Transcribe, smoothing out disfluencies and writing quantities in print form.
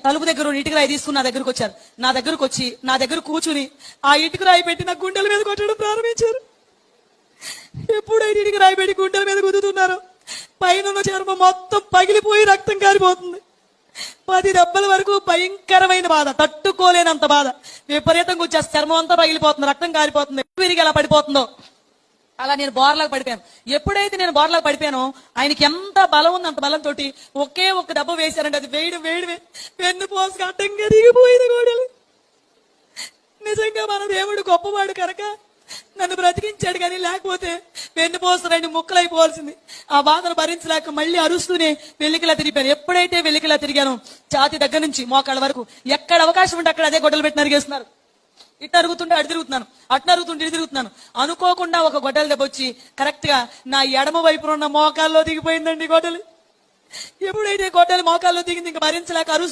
తలుపు దగ్గర ఉన్న ఇటుక రాయి తీసుకుని నా దగ్గరకు వచ్చారు. నా దగ్గరకు వచ్చి నా దగ్గర కూర్చుని ఆ ఇటుక రాయి పెట్టి నా గుండెల మీద కొట్టడం ప్రారంభించారు. ఎప్పుడైతే ఇటుక రాయి పెట్టి గుండెల మీద గుద్దుతున్నారో పైన చర్మం మొత్తం పగిలిపోయి రక్తం కారిపోతుంది. 10 దెబ్బల వరకు భయంకరమైన బాధ, తట్టుకోలేనంత బాధ. విపరీతంగా వచ్చేసి చర్మం అంతా పగిలిపోతుంది, రక్తం కారిపోతుంది. విరిగి ఎలా పడిపోతుందో అలా నేను బోర్లాగా పడిపోయాను. ఎప్పుడైతే నేను బోర్లాగా పడిపోయానో ఆయనకి ఎంత బలం ఉంది, అంత బలంతో ఒకే ఒక్క దెబ్బ వేశారంటే అది వేడి వెన్ను పోసుకు అడ్డంగా దిగిపోయింది గోడలు. నిజంగా మన దేవుడు గొప్పవాడు కనుక నన్ను బ్రతికించాడు, కానీ లేకపోతే వెన్నుపోసు 2 ముక్కలైపోవాల్సింది. ఆ బాధను భరించలేక మళ్ళీ అరుస్తూనే వెల్లికిలా తిరిగిపోయాను. ఎప్పుడైతే వెల్లికిలా తిరిగానో ఛాతి దగ్గర నుంచి మోకాళ్ళ వరకు ఎక్కడ అవకాశం ఉంటే అక్కడ అదే గొడ్డలు పెట్టి నరిగేస్తున్నారు. ఇటు అరుగుతుంటే అటు తిరుగుతున్నాను, అటు అరుగుతుంటే ఇటు తిరుగుతున్నాను. అనుకోకుండా ఒక గొడ్డల దెబ్బ వచ్చి కరెక్ట్ గా నా ఎడమ వైపున ఉన్న మోకాల్లో దిగిపోయిందండి గొడ్డలు. ఎప్పుడైతే గొడ్డలు మోకాల్లో దిగింది ఇంకా భరించలేక అరుస్తూ